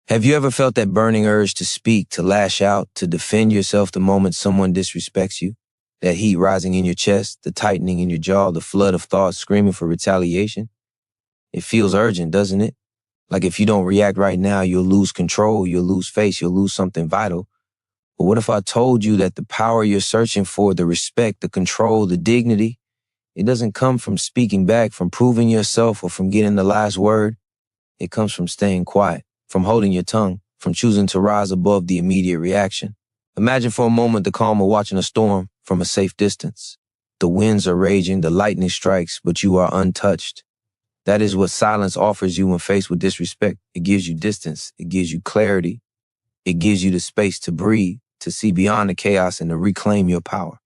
Have you ever felt that burning urge to speak, to lash out, to defend yourself the moment someone disrespects you? That heat rising in your chest, the tightening in your jaw, the flood of thoughts screaming for retaliation? It feels urgent, doesn't it? Like if you don't react right now, you'll lose control, you'll lose face, you'll lose something vital. But what if I told you that the power you're searching for, the respect, the control, the dignity, it doesn't come from speaking back, from proving yourself, or from getting the last word? It comes from staying quiet, from holding your tongue, from choosing to rise above the immediate reaction. Imagine for a moment the calm of watching a storm from a safe distance. The winds are raging, the lightning strikes, but you are untouched. That is what silence offers you when faced with disrespect. It gives you distance. It gives you clarity. It gives you the space to breathe, to see beyond the chaos and to reclaim your power.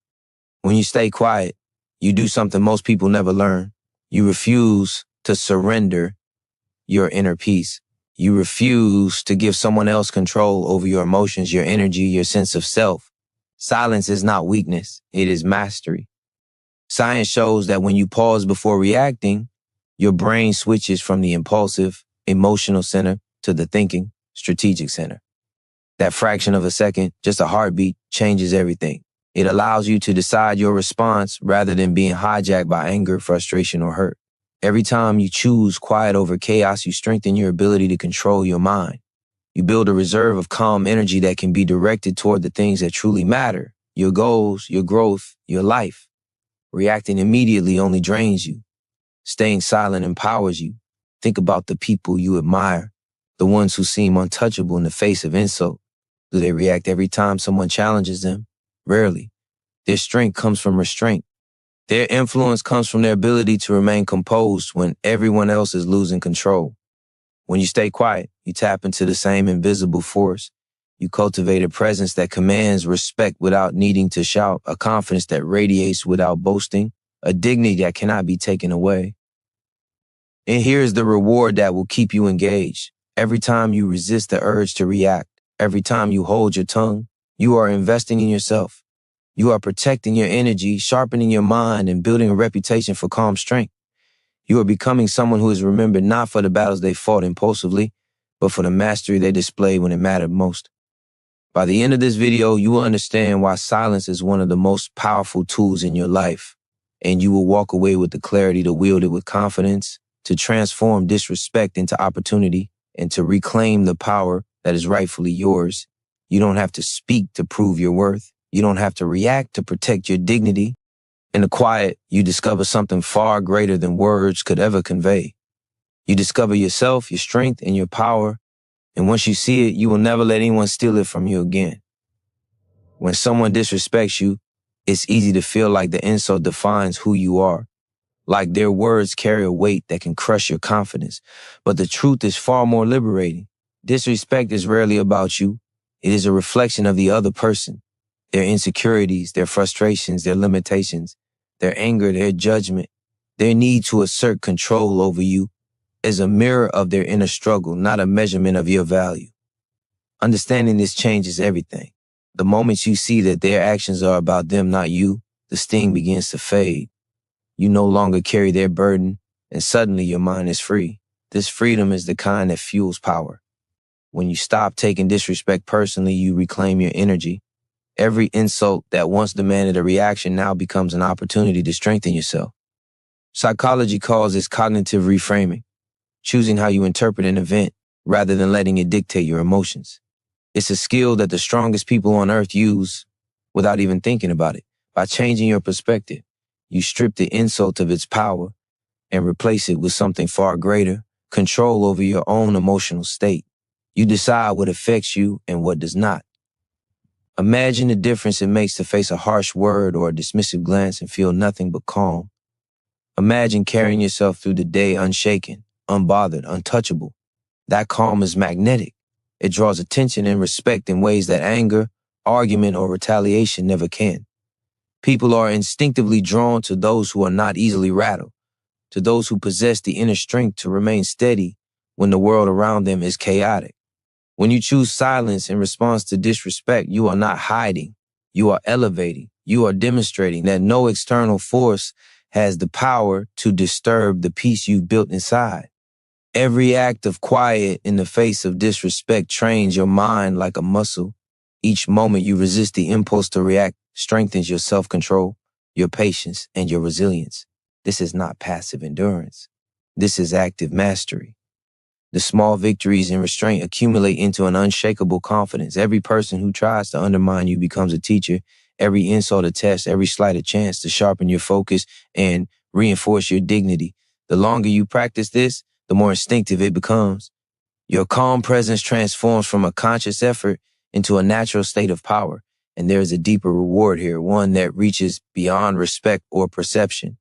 When you stay quiet, you do something most people never learn. You refuse to surrender your inner peace. You refuse to give someone else control over your emotions, your energy, your sense of self. Silence is not weakness. It is mastery. Science shows that when you pause before reacting, your brain switches from the impulsive, emotional center to the thinking, strategic center. That fraction of a second, just a heartbeat, changes everything. It allows you to decide your response rather than being hijacked by anger, frustration, or hurt. Every time you choose quiet over chaos, you strengthen your ability to control your mind. You build a reserve of calm energy that can be directed toward the things that truly matter, your goals, your growth, your life. Reacting immediately only drains you. Staying silent empowers you. Think about the people you admire, the ones who seem untouchable in the face of insult. Do they react every time someone challenges them? Rarely. Their strength comes from restraint. Their influence comes from their ability to remain composed when everyone else is losing control. When you stay quiet, you tap into the same invisible force. You cultivate a presence that commands respect without needing to shout, a confidence that radiates without boasting, a dignity that cannot be taken away. And here's the reward that will keep you engaged. Every time you resist the urge to react, every time you hold your tongue, you are investing in yourself. You are protecting your energy, sharpening your mind, and building a reputation for calm strength. You are becoming someone who is remembered not for the battles they fought impulsively, but for the mastery they displayed when it mattered most. By the end of this video, you will understand why silence is one of the most powerful tools in your life, and you will walk away with the clarity to wield it with confidence, to transform disrespect into opportunity, and to reclaim the power that is rightfully yours. You don't have to speak to prove your worth. You don't have to react to protect your dignity. In the quiet, you discover something far greater than words could ever convey. You discover yourself, your strength, and your power. And once you see it, you will never let anyone steal it from you again. When someone disrespects you, it's easy to feel like the insult defines who you are. Like their words carry a weight that can crush your confidence. But the truth is far more liberating. Disrespect is rarely about you. It is a reflection of the other person. Their insecurities, their frustrations, their limitations, their anger, their judgment, their need to assert control over you is a mirror of their inner struggle, not a measurement of your value. Understanding this changes everything. The moment you see that their actions are about them, not you, the sting begins to fade. You no longer carry their burden, and suddenly your mind is free. This freedom is the kind that fuels power. When you stop taking disrespect personally, you reclaim your energy. Every insult that once demanded a reaction now becomes an opportunity to strengthen yourself. Psychology calls this cognitive reframing, choosing how you interpret an event rather than letting it dictate your emotions. It's a skill that the strongest people on earth use without even thinking about it. By changing your perspective, you strip the insult of its power and replace it with something far greater, control over your own emotional state. You decide what affects you and what does not. Imagine the difference it makes to face a harsh word or a dismissive glance and feel nothing but calm. Imagine carrying yourself through the day unshaken, unbothered, untouchable. That calm is magnetic. It draws attention and respect in ways that anger, argument, or retaliation never can. People are instinctively drawn to those who are not easily rattled, to those who possess the inner strength to remain steady when the world around them is chaotic. When you choose silence in response to disrespect, you are not hiding. You are elevating. You are demonstrating that no external force has the power to disturb the peace you've built inside. Every act of quiet in the face of disrespect trains your mind like a muscle. Each moment you resist the impulse to react strengthens your self-control, your patience, and your resilience. This is not passive endurance. This is active mastery. The small victories and restraint accumulate into an unshakable confidence. Every person who tries to undermine you becomes a teacher. Every insult a test, every slight a chance to sharpen your focus and reinforce your dignity. The longer you practice this, the more instinctive it becomes. Your calm presence transforms from a conscious effort into a natural state of power. And there is a deeper reward here, one that reaches beyond respect or perception.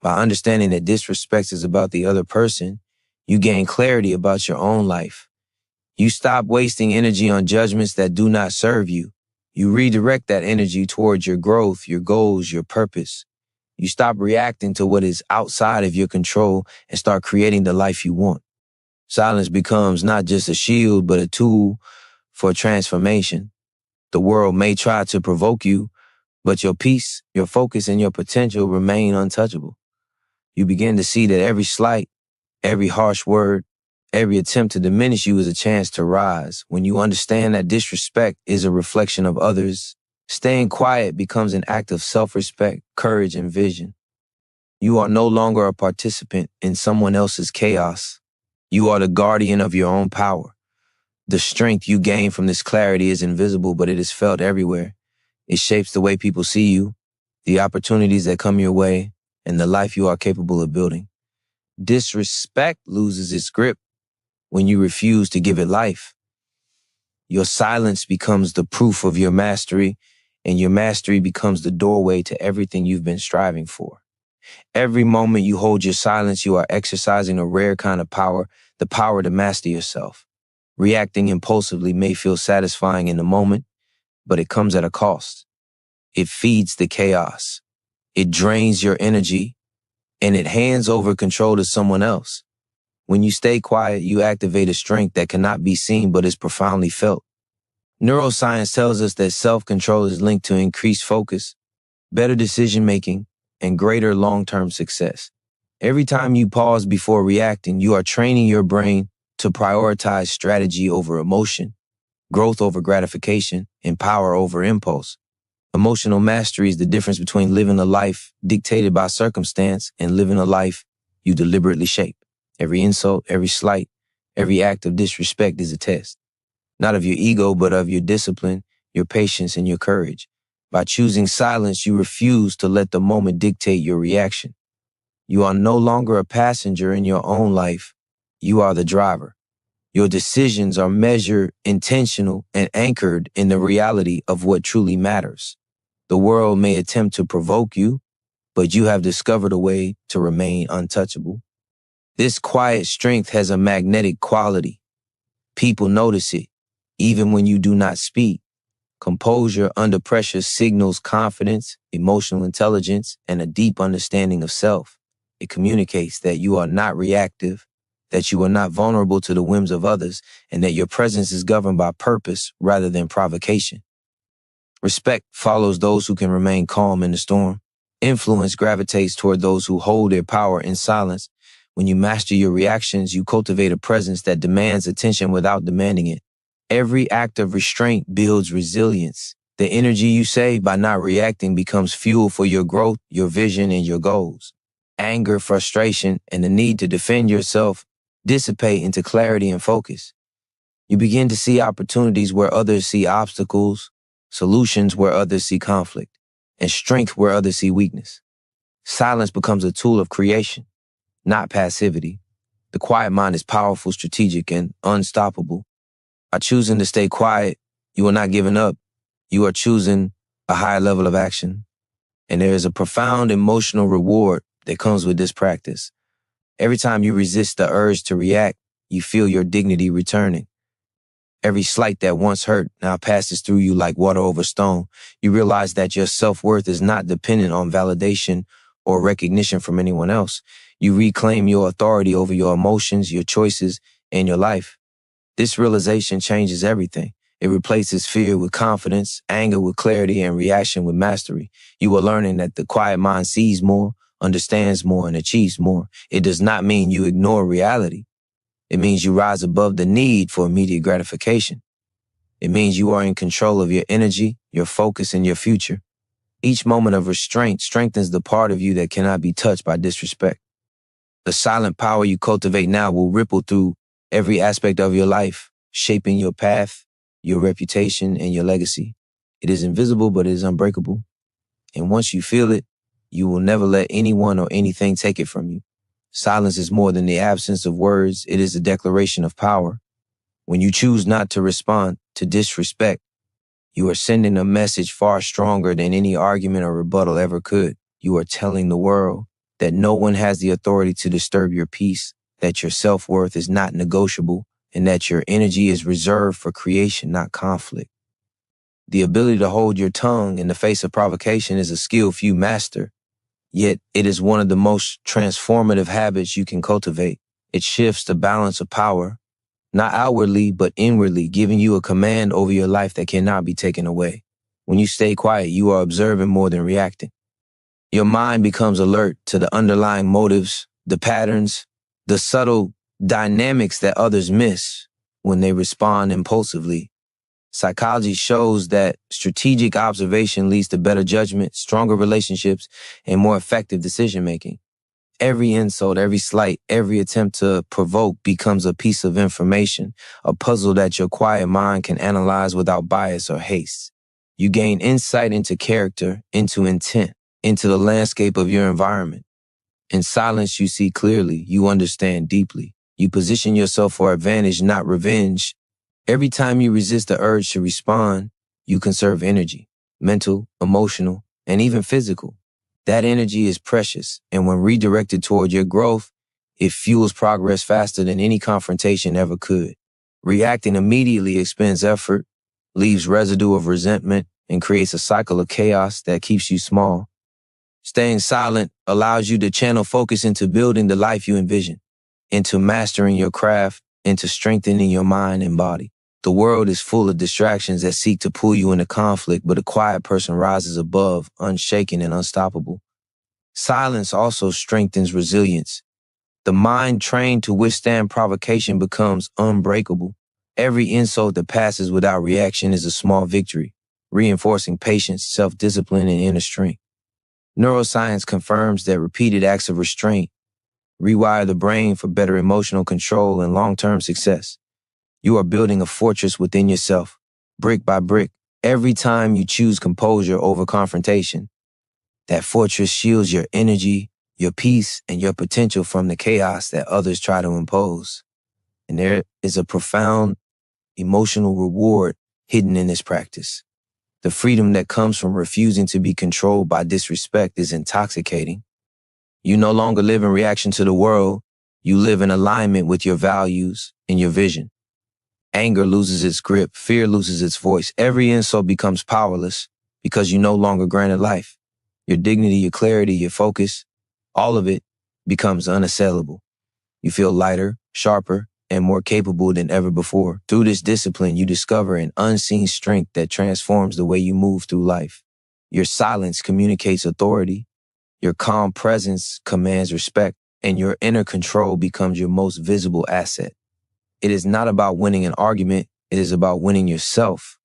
By understanding that disrespect is about the other person, you gain clarity about your own life. You stop wasting energy on judgments that do not serve you. You redirect that energy towards your growth, your goals, your purpose. You stop reacting to what is outside of your control and start creating the life you want. Silence becomes not just a shield, but a tool for transformation. The world may try to provoke you, but your peace, your focus, and your potential remain untouchable. You begin to see that every slight, every harsh word, every attempt to diminish you is a chance to rise. When you understand that disrespect is a reflection of others, staying quiet becomes an act of self-respect, courage, and vision. You are no longer a participant in someone else's chaos. You are the guardian of your own power. The strength you gain from this clarity is invisible, but it is felt everywhere. It shapes the way people see you, the opportunities that come your way, and the life you are capable of building. Disrespect loses its grip when you refuse to give it life. Your silence becomes the proof of your mastery, and your mastery becomes the doorway to everything you've been striving for. Every moment you hold your silence, you are exercising a rare kind of power, the power to master yourself. Reacting impulsively may feel satisfying in the moment, but it comes at a cost. It feeds the chaos. It drains your energy, and it hands over control to someone else. When you stay quiet, you activate a strength that cannot be seen but is profoundly felt. Neuroscience tells us that self-control is linked to increased focus, better decision-making, and greater long-term success. Every time you pause before reacting, you are training your brain to prioritize strategy over emotion, growth over gratification, and power over impulse. Emotional mastery is the difference between living a life dictated by circumstance and living a life you deliberately shape. Every insult, every slight, every act of disrespect is a test, not of your ego, but of your discipline, your patience, and your courage. By choosing silence, you refuse to let the moment dictate your reaction. You are no longer a passenger in your own life. You are the driver. Your decisions are measured, intentional, and anchored in the reality of what truly matters. The world may attempt to provoke you, but you have discovered a way to remain untouchable. This quiet strength has a magnetic quality. People notice it, even when you do not speak. Composure under pressure signals confidence, emotional intelligence, and a deep understanding of self. It communicates that you are not reactive, that you are not vulnerable to the whims of others, and that your presence is governed by purpose rather than provocation. Respect follows those who can remain calm in the storm. Influence gravitates toward those who hold their power in silence. When you master your reactions, you cultivate a presence that demands attention without demanding it. Every act of restraint builds resilience. The energy you save by not reacting becomes fuel for your growth, your vision, and your goals. Anger, frustration, and the need to defend yourself dissipate into clarity and focus. You begin to see opportunities where others see obstacles, solutions where others see conflict, and strength where others see weakness. Silence becomes a tool of creation, not passivity. The quiet mind is powerful, strategic, and unstoppable. By choosing to stay quiet, you are not giving up. You are choosing a higher level of action. And there is a profound emotional reward that comes with this practice. Every time you resist the urge to react, you feel your dignity returning. Every slight that once hurt now passes through you like water over stone. You realize that your self-worth is not dependent on validation or recognition from anyone else. You reclaim your authority over your emotions, your choices, and your life. This realization changes everything. It replaces fear with confidence, anger with clarity, and reaction with mastery. You are learning that the quiet mind sees more, understands more, and achieves more. It does not mean you ignore reality. It means you rise above the need for immediate gratification. It means you are in control of your energy, your focus, and your future. Each moment of restraint strengthens the part of you that cannot be touched by disrespect. The silent power you cultivate now will ripple through every aspect of your life, shaping your path, your reputation, and your legacy. It is invisible, but it is unbreakable. And once you feel it, you will never let anyone or anything take it from you. Silence is more than the absence of words. It is a declaration of power. When you choose not to respond to disrespect, you are sending a message far stronger than any argument or rebuttal ever could. You are telling the world that no one has the authority to disturb your peace, that your self-worth is not negotiable, and that your energy is reserved for creation, not conflict. The ability to hold your tongue in the face of provocation is a skill few master, yet it is one of the most transformative habits you can cultivate. It shifts the balance of power, not outwardly, but inwardly, giving you a command over your life that cannot be taken away. When you stay quiet, you are observing more than reacting. Your mind becomes alert to the underlying motives, the patterns, the subtle dynamics that others miss when they respond impulsively. Psychology shows that strategic observation leads to better judgment, stronger relationships, and more effective decision-making. Every insult, every slight, every attempt to provoke becomes a piece of information, a puzzle that your quiet mind can analyze without bias or haste. You gain insight into character, into intent, into the landscape of your environment. In silence, you see clearly, you understand deeply. You position yourself for advantage, not revenge. Every time you resist the urge to respond, you conserve energy, mental, emotional, and even physical. That energy is precious, and when redirected toward your growth, it fuels progress faster than any confrontation ever could. Reacting immediately expends effort, leaves residue of resentment, and creates a cycle of chaos that keeps you small. Staying silent allows you to channel focus into building the life you envision, into mastering your craft, into strengthening your mind and body. The world is full of distractions that seek to pull you into conflict, but a quiet person rises above, unshaken and unstoppable. Silence also strengthens resilience. The mind trained to withstand provocation becomes unbreakable. Every insult that passes without reaction is a small victory, reinforcing patience, self-discipline, and inner strength. Neuroscience confirms that repeated acts of restraint rewire the brain for better emotional control and long-term success. You are building a fortress within yourself, brick by brick. Every time you choose composure over confrontation, that fortress shields your energy, your peace, and your potential from the chaos that others try to impose. And there is a profound emotional reward hidden in this practice. The freedom that comes from refusing to be controlled by disrespect is intoxicating. You no longer live in reaction to the world. You live in alignment with your values and your vision. Anger loses its grip. Fear loses its voice. Every insult becomes powerless because you no longer granted life. Your dignity, your clarity, your focus, all of it becomes unassailable. You feel lighter, sharper, and more capable than ever before. Through this discipline, you discover an unseen strength that transforms the way you move through life. Your silence communicates authority. Your calm presence commands respect, and your inner control becomes your most visible asset. It is not about winning an argument. It is about winning yourself.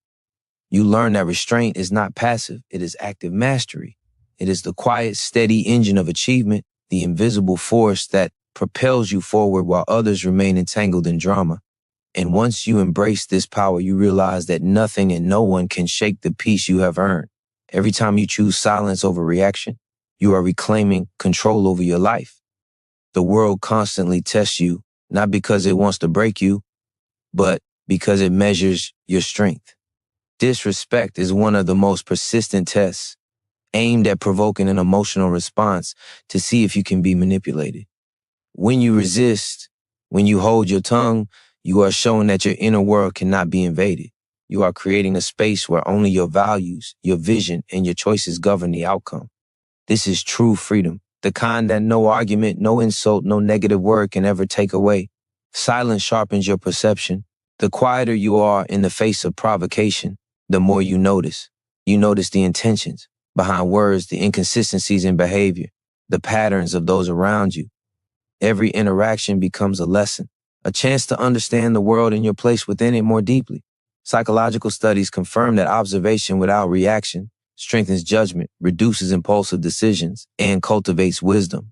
You learn that restraint is not passive. It is active mastery. It is the quiet, steady engine of achievement, the invisible force that propels you forward while others remain entangled in drama. And once you embrace this power, you realize that nothing and no one can shake the peace you have earned. Every time you choose silence over reaction, you are reclaiming control over your life. The world constantly tests you, not because it wants to break you, but because it measures your strength. Disrespect is one of the most persistent tests, aimed at provoking an emotional response to see if you can be manipulated. When you resist, when you hold your tongue, you are showing that your inner world cannot be invaded. You are creating a space where only your values, your vision, and your choices govern the outcome. This is true freedom, the kind that no argument, no insult, no negative word can ever take away. Silence sharpens your perception. The quieter you are in the face of provocation, the more you notice. You notice the intentions behind words, the inconsistencies in behavior, the patterns of those around you. Every interaction becomes a lesson a chance to understand the world and your place within it more deeply. Psychological studies confirm that observation without reaction strengthens judgment, reduces impulsive decisions, and cultivates wisdom.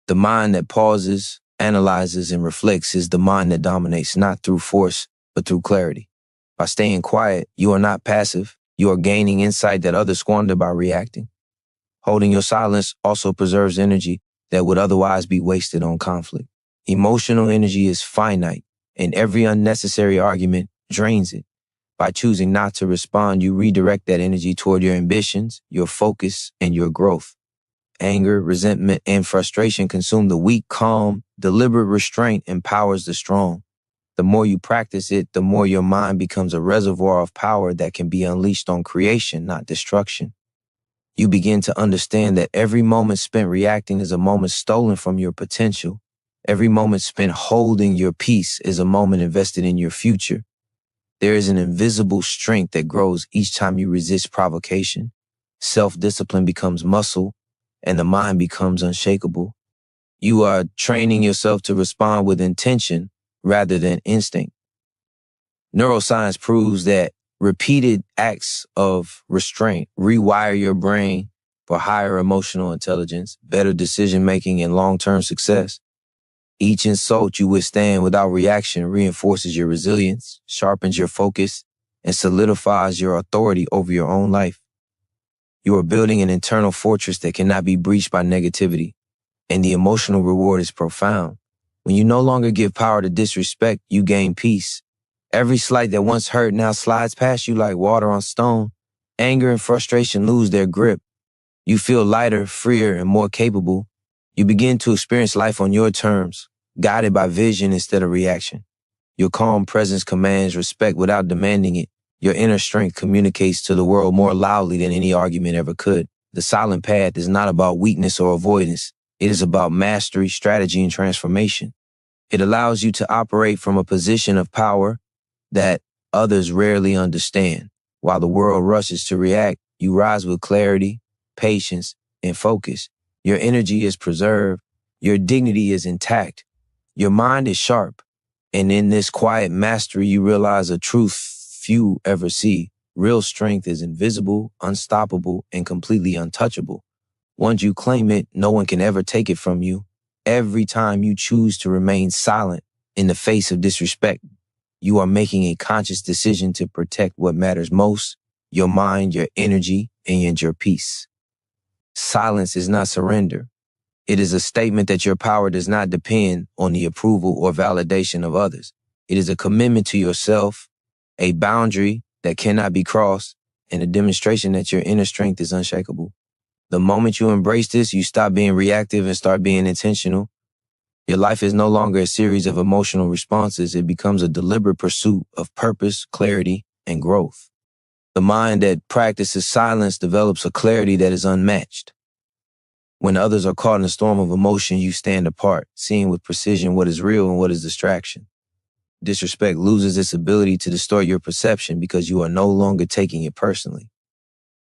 The mind that pauses, analyzes, and reflects is the mind that dominates, not through force, but through clarity. By staying quiet, you are not passive. You are gaining insight that others squander by reacting. Holding your silence also preserves energy that would otherwise be wasted on conflict. Emotional energy is finite, and every unnecessary argument drains it. By choosing not to respond, you redirect that energy toward your ambitions, your focus, and your growth. Anger, resentment, and frustration consume the weak. Calm, deliberate restraint empowers the strong. The more you practice it, the more your mind becomes a reservoir of power that can be unleashed on creation, not destruction. You begin to understand that every moment spent reacting is a moment stolen from your potential. Every moment spent holding your peace is a moment invested in your future. There is an invisible strength that grows each time you resist provocation. Self-discipline becomes muscle, and the mind becomes unshakable. You are training yourself to respond with intention rather than instinct. Neuroscience proves that repeated acts of restraint rewire your brain for higher emotional intelligence, better decision-making, and long-term success. Each insult you withstand without reaction reinforces your resilience, sharpens your focus, and solidifies your authority over your own life. You are building an internal fortress that cannot be breached by negativity, and the emotional reward is profound. When you no longer give power to disrespect, you gain peace. Every slight that once hurt now slides past you like water on stone. Anger and frustration lose their grip. You feel lighter, freer, and more capable. You begin to experience life on your terms, guided by vision instead of reaction. Your calm presence commands respect without demanding it. Your inner strength communicates to the world more loudly than any argument ever could. The silent path is not about weakness or avoidance. It is about mastery, strategy, and transformation. It allows you to operate from a position of power that others rarely understand. While the world rushes to react, you rise with clarity, patience, and focus. Your energy is preserved. Your dignity is intact. Your mind is sharp. And in this quiet mastery, you realize a truth few ever see. Real strength is invisible, unstoppable, and completely untouchable. Once you claim it, no one can ever take it from you. Every time you choose to remain silent in the face of disrespect, you are making a conscious decision to protect what matters most, your mind, your energy, and your peace. Silence is not surrender. It is a statement that your power does not depend on the approval or validation of others. It is a commitment to yourself, a boundary that cannot be crossed, and a demonstration that your inner strength is unshakable. The moment you embrace this, you stop being reactive and start being intentional. Your life is no longer a series of emotional responses. It becomes a deliberate pursuit of purpose, clarity, and growth. The mind that practices silence develops a clarity that is unmatched. When others are caught in a storm of emotion, you stand apart, seeing with precision what is real and what is distraction. Disrespect loses its ability to distort your perception because you are no longer taking it personally.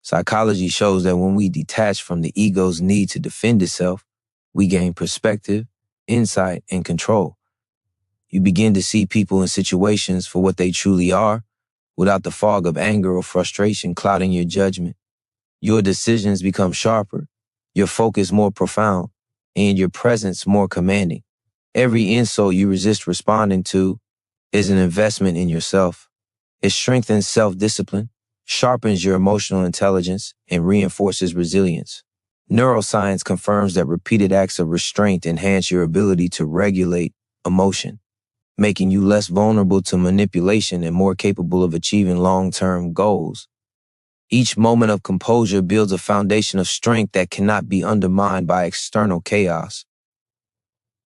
Psychology shows that when we detach from the ego's need to defend itself, we gain perspective, insight, and control. You begin to see people and situations for what they truly are, without the fog of anger or frustration clouding your judgment. Your decisions become sharper, your focus more profound, and your presence more commanding. Every insult you resist responding to is an investment in yourself. It strengthens self-discipline, sharpens your emotional intelligence, and reinforces resilience. Neuroscience confirms that repeated acts of restraint enhance your ability to regulate emotion, making you less vulnerable to manipulation and more capable of achieving long-term goals. Each moment of composure builds a foundation of strength that cannot be undermined by external chaos.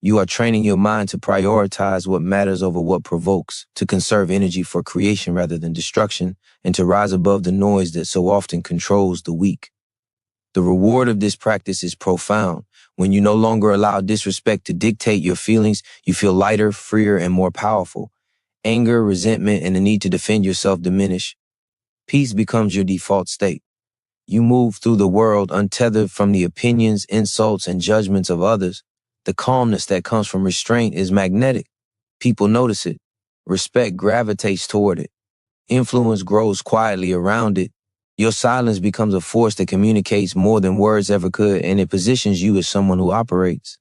You are training your mind to prioritize what matters over what provokes, to conserve energy for creation rather than destruction, and to rise above the noise that so often controls the weak. The reward of this practice is profound. When you no longer allow disrespect to dictate your feelings, you feel lighter, freer, and more powerful. Anger, resentment, and the need to defend yourself diminish. Peace becomes your default state. You move through the world untethered from the opinions, insults, and judgments of others. The calmness that comes from restraint is magnetic. People notice it. Respect gravitates toward it. Influence grows quietly around it. Your silence becomes a force that communicates more than words ever could, and it positions you as someone who operates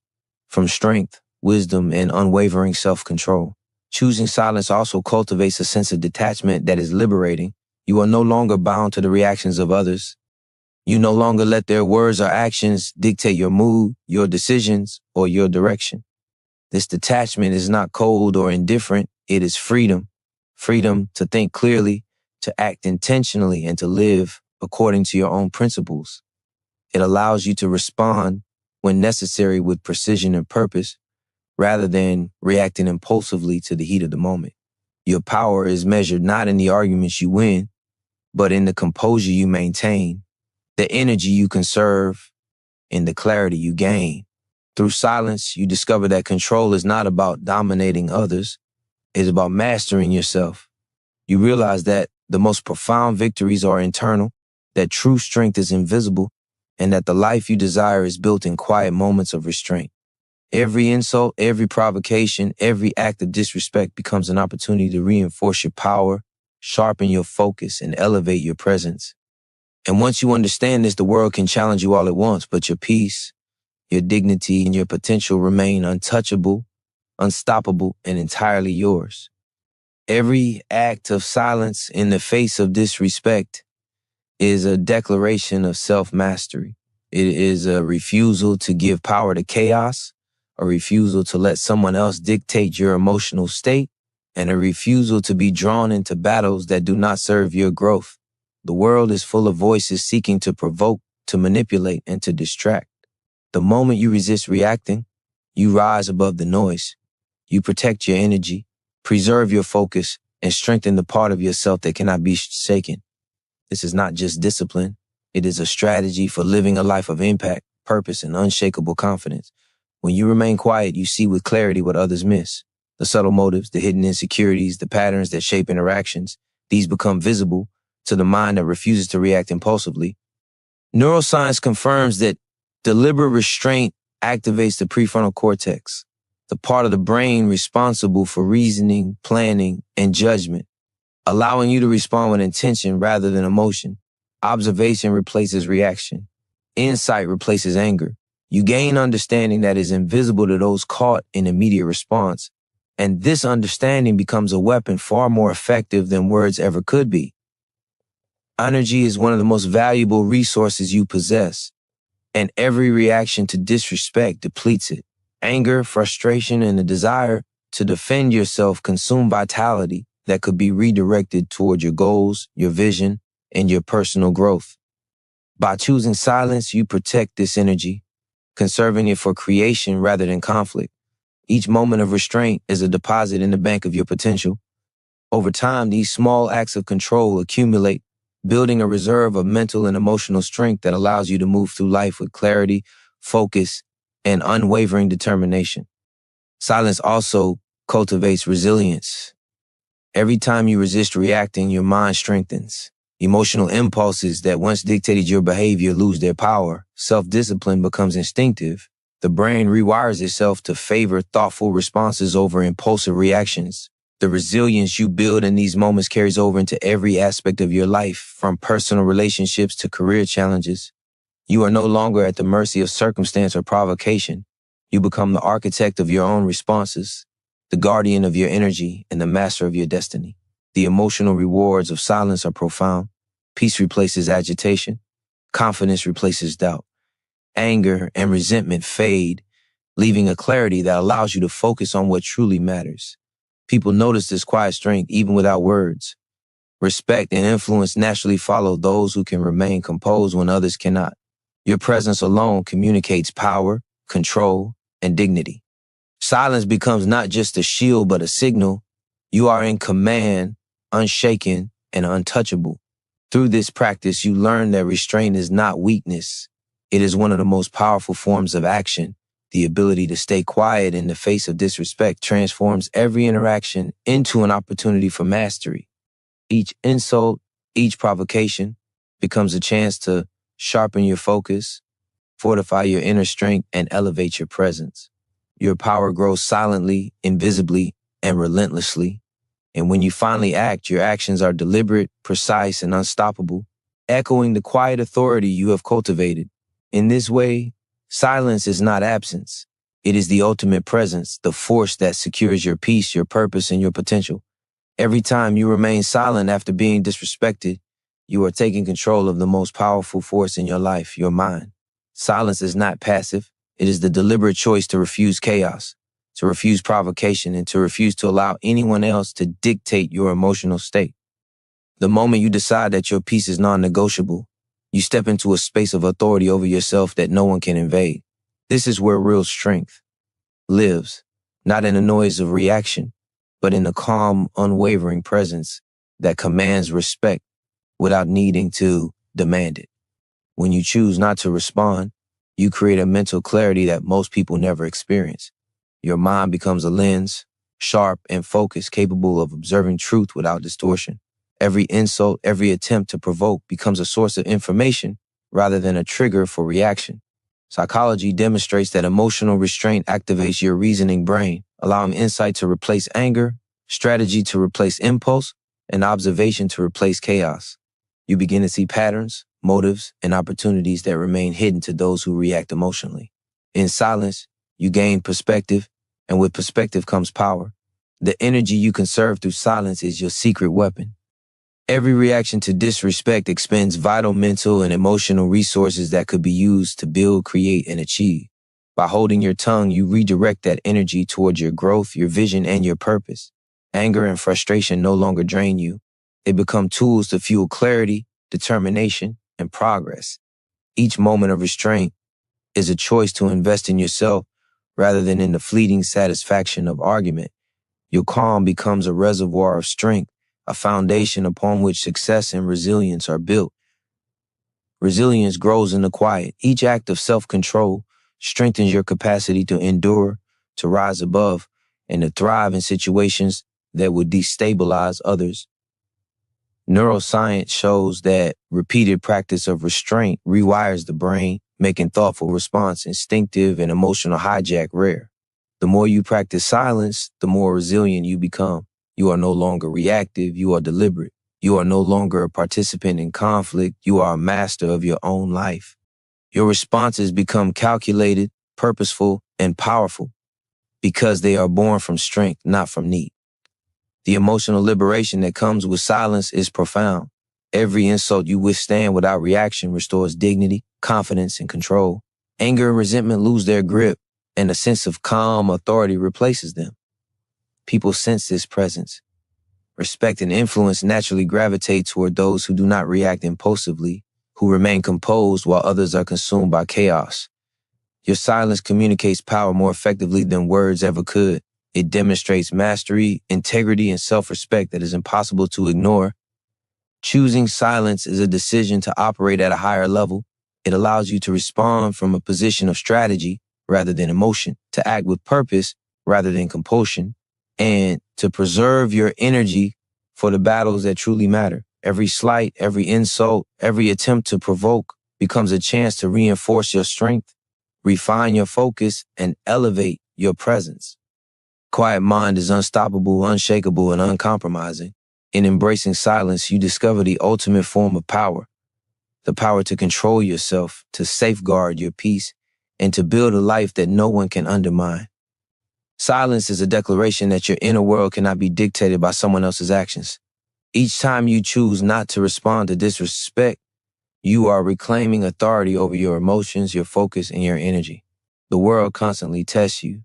from strength, wisdom, and unwavering self-control. Choosing silence also cultivates a sense of detachment that is liberating. You are no longer bound to the reactions of others. You no longer let their words or actions dictate your mood, your decisions, or your direction. This detachment is not cold or indifferent. It is freedom. Freedom to think clearly, to act intentionally, and to live according to your own principles. It allows you to respond when necessary with precision and purpose, rather than reacting impulsively to the heat of the moment. Your power is measured not in the arguments you win, but in the composure you maintain, the energy you conserve, and the clarity you gain. Through silence, you discover that control is not about dominating others. It's about mastering yourself. You realize that the most profound victories are internal, that true strength is invisible, and that the life you desire is built in quiet moments of restraint. Every insult, every provocation, every act of disrespect becomes an opportunity to reinforce your power, sharpen your focus, and elevate your presence. And once you understand this, the world can challenge you all at once, but your peace, your dignity, and your potential remain untouchable, unstoppable, and entirely yours. Every act of silence in the face of disrespect is a declaration of self-mastery. It is a refusal to give power to chaos, a refusal to let someone else dictate your emotional state, and a refusal to be drawn into battles that do not serve your growth. The world is full of voices seeking to provoke, to manipulate, and to distract. The moment you resist reacting, you rise above the noise. You protect your energy, preserve your focus, and strengthen the part of yourself that cannot be shaken. This is not just discipline. It is a strategy for living a life of impact, purpose, and unshakable confidence. When you remain quiet, you see with clarity what others miss. The subtle motives, the hidden insecurities, the patterns that shape interactions. These become visible to the mind that refuses to react impulsively. Neuroscience confirms that deliberate restraint activates the prefrontal cortex, the part of the brain responsible for reasoning, planning, and judgment, allowing you to respond with intention rather than emotion. Observation replaces reaction. Insight replaces anger. You gain understanding that is invisible to those caught in immediate response, and this understanding becomes a weapon far more effective than words ever could be. Energy is one of the most valuable resources you possess, and every reaction to disrespect depletes it. Anger, frustration, and the desire to defend yourself consume vitality that could be redirected toward your goals, your vision, and your personal growth. By choosing silence, you protect this energy, conserving it for creation rather than conflict. Each moment of restraint is a deposit in the bank of your potential. Over time, these small acts of control accumulate, building a reserve of mental and emotional strength that allows you to move through life with clarity, focus, and unwavering determination. Silence also cultivates resilience. Every time you resist reacting, your mind strengthens. Emotional impulses that once dictated your behavior lose their power. Self-discipline becomes instinctive. The brain rewires itself to favor thoughtful responses over impulsive reactions. The resilience you build in these moments carries over into every aspect of your life, from personal relationships to career challenges. You are no longer at the mercy of circumstance or provocation. You become the architect of your own responses, the guardian of your energy, and the master of your destiny. The emotional rewards of silence are profound. Peace replaces agitation. Confidence replaces doubt. Anger and resentment fade, leaving a clarity that allows you to focus on what truly matters. People notice this quiet strength even without words. Respect and influence naturally follow those who can remain composed when others cannot. Your presence alone communicates power, control, and dignity. Silence becomes not just a shield but a signal. You are in command, unshaken, and untouchable. Through this practice, you learn that restraint is not weakness. It is one of the most powerful forms of action. The ability to stay quiet in the face of disrespect transforms every interaction into an opportunity for mastery. Each insult, each provocation becomes a chance to sharpen your focus, fortify your inner strength, and elevate your presence. Your power grows silently, invisibly, and relentlessly. And when you finally act, your actions are deliberate, precise, and unstoppable, echoing the quiet authority you have cultivated. In this way, silence is not absence. It is the ultimate presence, the force that secures your peace, your purpose, and your potential. Every time you remain silent after being disrespected, you are taking control of the most powerful force in your life, your mind. Silence is not passive. It is the deliberate choice to refuse chaos, to refuse provocation, and to refuse to allow anyone else to dictate your emotional state. The moment you decide that your peace is non-negotiable, you step into a space of authority over yourself that no one can invade. This is where real strength lives, not in the noise of reaction, but in the calm, unwavering presence that commands respect without needing to demand it. When you choose not to respond, you create a mental clarity that most people never experience. Your mind becomes a lens, sharp and focused, capable of observing truth without distortion. Every insult, every attempt to provoke becomes a source of information rather than a trigger for reaction. Psychology demonstrates that emotional restraint activates your reasoning brain, allowing insight to replace anger, strategy to replace impulse, and observation to replace chaos. You begin to see patterns, motives, and opportunities that remain hidden to those who react emotionally. In silence, you gain perspective, and with perspective comes power. The energy you conserve through silence is your secret weapon. Every reaction to disrespect expends vital mental and emotional resources that could be used to build, create, and achieve. By holding your tongue, you redirect that energy towards your growth, your vision, and your purpose. Anger and frustration no longer drain you. They become tools to fuel clarity, determination, and progress. Each moment of restraint is a choice to invest in yourself rather than in the fleeting satisfaction of argument. Your calm becomes a reservoir of strength, a foundation upon which success and resilience are built. Resilience grows in the quiet. Each act of self-control strengthens your capacity to endure, to rise above, and to thrive in situations that would destabilize others. Neuroscience shows that repeated practice of restraint rewires the brain, making thoughtful response instinctive and emotional hijack rare. The more you practice silence, the more resilient you become. You are no longer reactive, you are deliberate. You are no longer a participant in conflict, you are a master of your own life. Your responses become calculated, purposeful, and powerful because they are born from strength, not from need. The emotional liberation that comes with silence is profound. Every insult you withstand without reaction restores dignity, confidence, and control. Anger and resentment lose their grip, and a sense of calm authority replaces them. People sense this presence. Respect and influence naturally gravitate toward those who do not react impulsively, who remain composed while others are consumed by chaos. Your silence communicates power more effectively than words ever could. It demonstrates mastery, integrity, and self-respect that is impossible to ignore. Choosing silence is a decision to operate at a higher level. It allows you to respond from a position of strategy rather than emotion, to act with purpose rather than compulsion, and to preserve your energy for the battles that truly matter. Every slight, every insult, every attempt to provoke becomes a chance to reinforce your strength, refine your focus, and elevate your presence. Quiet mind is unstoppable, unshakable, and uncompromising. In embracing silence, you discover the ultimate form of power, the power to control yourself, to safeguard your peace, and to build a life that no one can undermine. Silence is a declaration that your inner world cannot be dictated by someone else's actions. Each time you choose not to respond to disrespect, you are reclaiming authority over your emotions, your focus, and your energy. The world constantly tests you,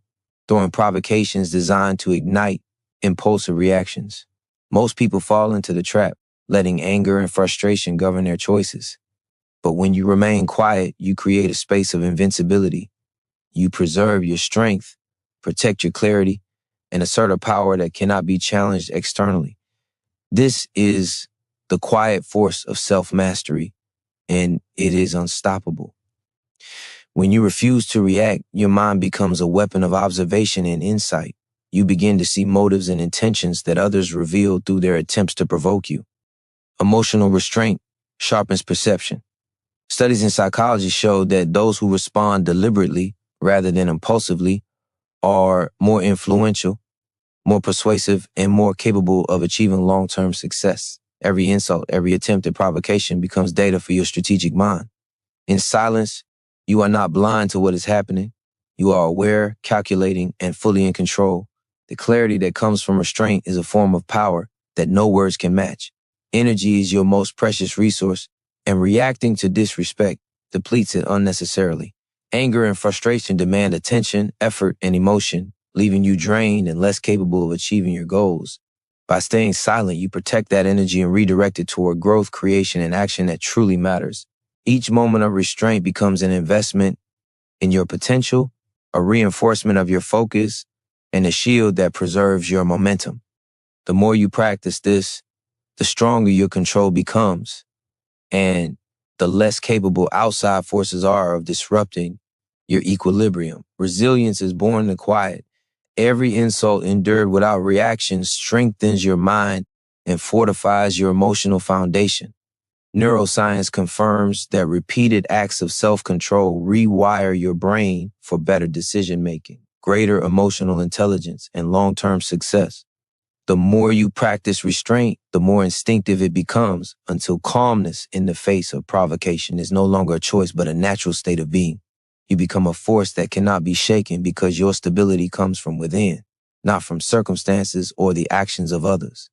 throwing provocations designed to ignite impulsive reactions. Most people fall into the trap, letting anger and frustration govern their choices. But when you remain quiet, you create a space of invincibility. You preserve your strength, protect your clarity, and assert a power that cannot be challenged externally. This is the quiet force of self-mastery, and it is unstoppable. When you refuse to react, your mind becomes a weapon of observation and insight. You begin to see motives and intentions that others reveal through their attempts to provoke you. Emotional restraint sharpens perception. Studies in psychology show that those who respond deliberately rather than impulsively are more influential, more persuasive, and more capable of achieving long-term success. Every insult, every attempt at provocation becomes data for your strategic mind. In silence, you are not blind to what is happening. You are aware, calculating, and fully in control. The clarity that comes from restraint is a form of power that no words can match. Energy is your most precious resource, and reacting to disrespect depletes it unnecessarily. Anger and frustration demand attention, effort, and emotion, leaving you drained and less capable of achieving your goals. By staying silent, you protect that energy and redirect it toward growth, creation, and action that truly matters. Each moment of restraint becomes an investment in your potential, a reinforcement of your focus, and a shield that preserves your momentum. The more you practice this, the stronger your control becomes, and the less capable outside forces are of disrupting your equilibrium. Resilience is born in the quiet. Every insult endured without reaction strengthens your mind and fortifies your emotional foundation. Neuroscience confirms that repeated acts of self-control rewire your brain for better decision-making, greater emotional intelligence, and long-term success. The more you practice restraint, the more instinctive it becomes, until calmness in the face of provocation is no longer a choice but a natural state of being. You become a force that cannot be shaken because your stability comes from within, not from circumstances or the actions of others.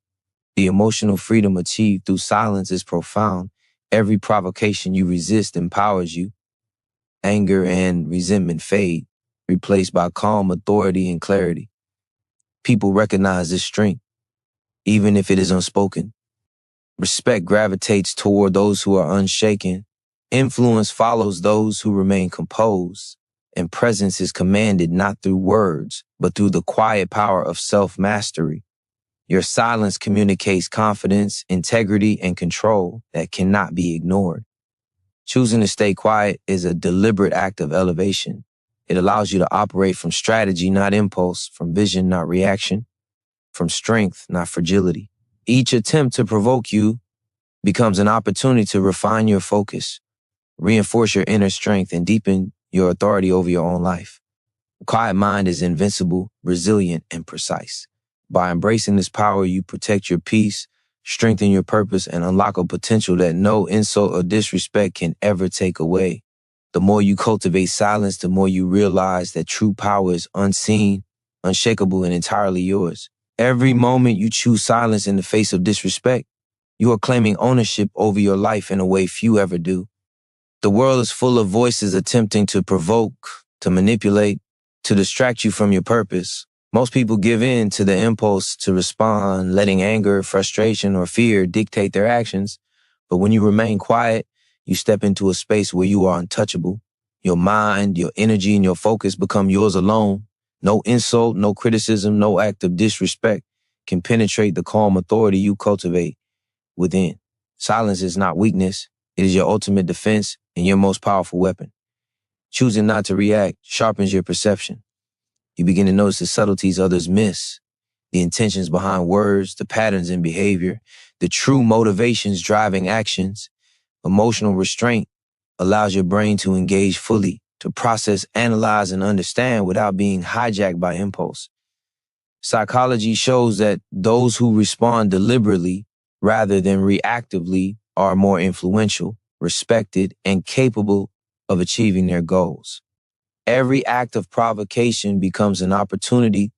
The emotional freedom achieved through silence is profound. Every provocation you resist empowers you. Anger and resentment fade, replaced by calm authority and clarity. People recognize this strength, even if it is unspoken. Respect gravitates toward those who are unshaken. Influence follows those who remain composed. And presence is commanded not through words, but through the quiet power of self-mastery. Your silence communicates confidence, integrity, and control that cannot be ignored. Choosing to stay quiet is a deliberate act of elevation. It allows you to operate from strategy, not impulse, from vision, not reaction, from strength, not fragility. Each attempt to provoke you becomes an opportunity to refine your focus, reinforce your inner strength, and deepen your authority over your own life. A quiet mind is invincible, resilient, and precise. By embracing this power, you protect your peace, strengthen your purpose, and unlock a potential that no insult or disrespect can ever take away. The more you cultivate silence, the more you realize that true power is unseen, unshakable, and entirely yours. Every moment you choose silence in the face of disrespect, you are claiming ownership over your life in a way few ever do. The world is full of voices attempting to provoke, to manipulate, to distract you from your purpose. Most people give in to the impulse to respond, letting anger, frustration, or fear dictate their actions. But when you remain quiet, you step into a space where you are untouchable. Your mind, your energy, and your focus become yours alone. No insult, no criticism, no act of disrespect can penetrate the calm authority you cultivate within. Silence is not weakness. It is your ultimate defense and your most powerful weapon. Choosing not to react sharpens your perception. You begin to notice the subtleties others miss, the intentions behind words, the patterns in behavior, the true motivations driving actions. Emotional restraint allows your brain to engage fully, to process, analyze, and understand without being hijacked by impulse. Psychology shows that those who respond deliberately rather than reactively are more influential, respected, and capable of achieving their goals. Every act of provocation becomes an opportunity